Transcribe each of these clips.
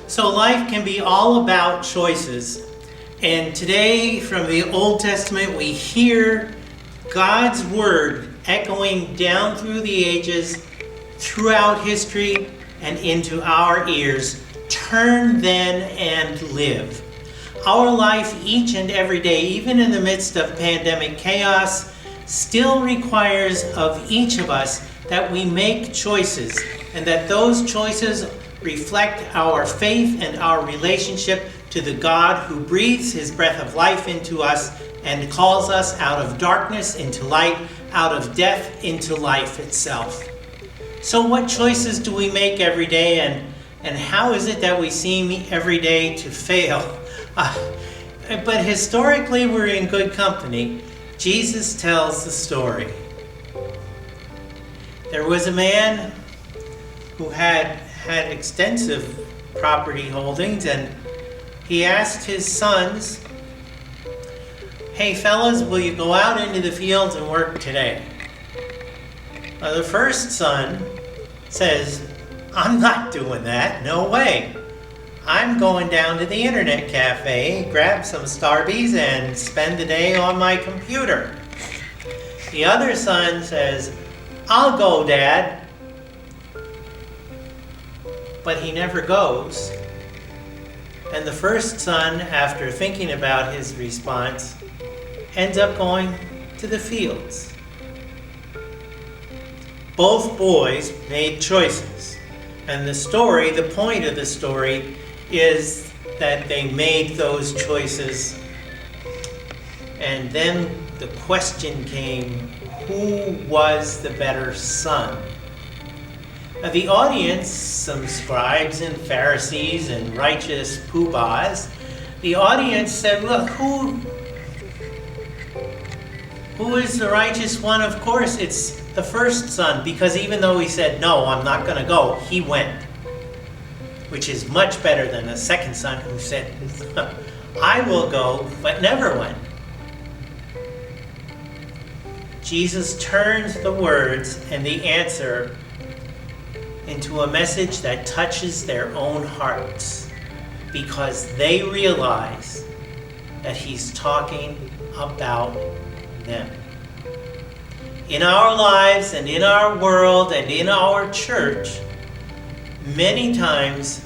So life can be all about choices. And today from the Old Testament we hear God's word echoing down through the ages, throughout history, and into our ears. Turn then and live. Our life each and every day, even in the midst of pandemic chaos, still requires of each of us that we make choices, and that those choices reflect our faith and our relationship to the God who breathes his breath of life into us and calls us out of darkness into light, out of death into life itself. So what choices do we make every day, and how is it that we seem every day to fail? But historically we're in good company. Jesus tells the story. There was a man who had extensive property holdings, and he asked his sons, "Hey fellas, will you go out into the fields and work today?" The first son says, "I'm not doing that, no way. I'm going down to the internet cafe, grab some Starbies, and spend the day on my computer." The other son says, "I'll go, Dad." But he never goes. And the first son, after thinking about his response, ends up going to the fields. Both boys made choices. And the point of the story is that they made those choices. And then the question came, who was the better son? Now, the audience, some scribes and Pharisees and righteous poobahs, the audience said, look, who is the righteous one? Of course, it's the first son, because even though he said, no, I'm not going to go, he went. Which is much better than the second son who said, I will go, but never went. Jesus turns the words and the answer into a message that touches their own hearts, because they realize that he's talking about them. In our lives and in our world and in our church, many times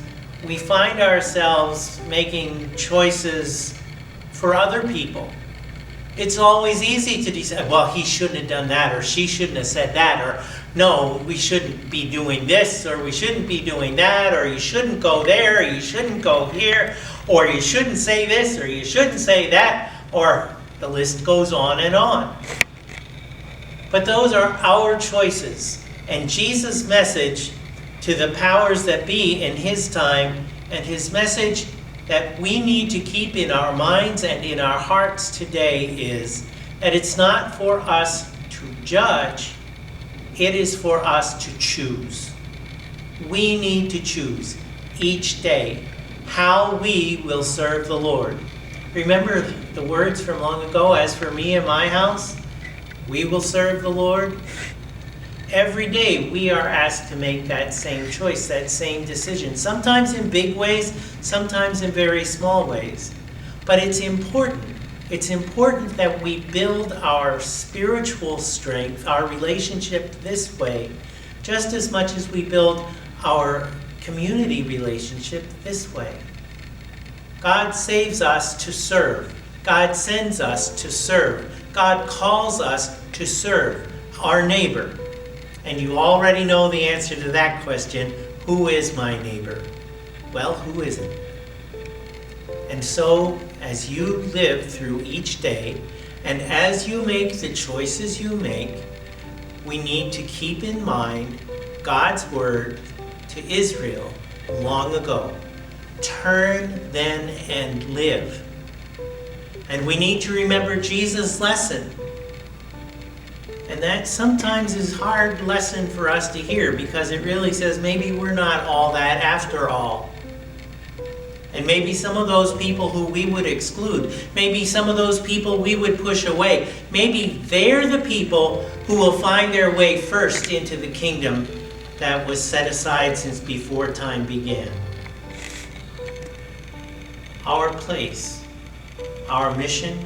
we find ourselves making choices for other people. It's always easy to decide, well, he shouldn't have done that, or she shouldn't have said that, or no, we shouldn't be doing this, or we shouldn't be doing that, or you shouldn't go there, or you shouldn't go here, or you shouldn't say this, or you shouldn't say that, or the list goes on and on. But those are our choices. And Jesus' message to the powers that be in his time, and his message that we need to keep in our minds and in our hearts today, is that it's not for us to judge, it is for us to choose. We need to choose each day how we will serve the Lord. Remember the words from long ago, as for me and my house, we will serve the Lord. Every day we are asked to make that same choice, that same decision. Sometimes in big ways, sometimes in very small ways. But it's important. It's important that we build our spiritual strength, our relationship this way, just as much as we build our community relationship this way. God saves us to serve. God sends us to serve. God calls us to serve our neighbor. And you already know the answer to that question. Who is my neighbor? Well, who isn't? And so, as you live through each day, and as you make the choices you make, we need to keep in mind God's word to Israel long ago. Turn then and live. And we need to remember Jesus' lesson. And that sometimes is a hard lesson for us to hear, because it really says maybe we're not all that after all. And maybe some of those people who we would exclude, maybe some of those people we would push away, maybe they're the people who will find their way first into the kingdom that was set aside since before time began. Our place, our mission,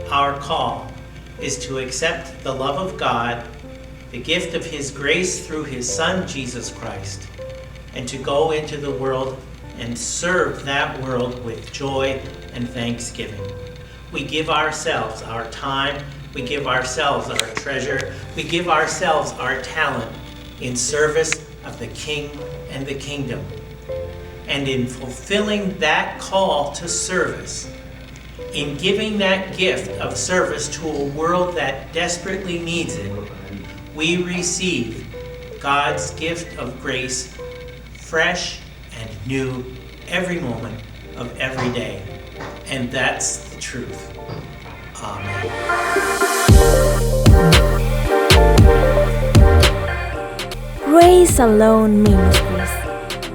our call is to accept the love of God, the gift of His grace through His Son, Jesus Christ, and to go into the world and serve that world with joy and thanksgiving. We give ourselves our time, we give ourselves our treasure, we give ourselves our talent in service of the King and the kingdom. And in fulfilling that call to service, in giving that gift of service to a world that desperately needs it, we receive God's gift of grace, fresh and new every moment of every day. And that's the truth. Amen. Grace Alone Ministries.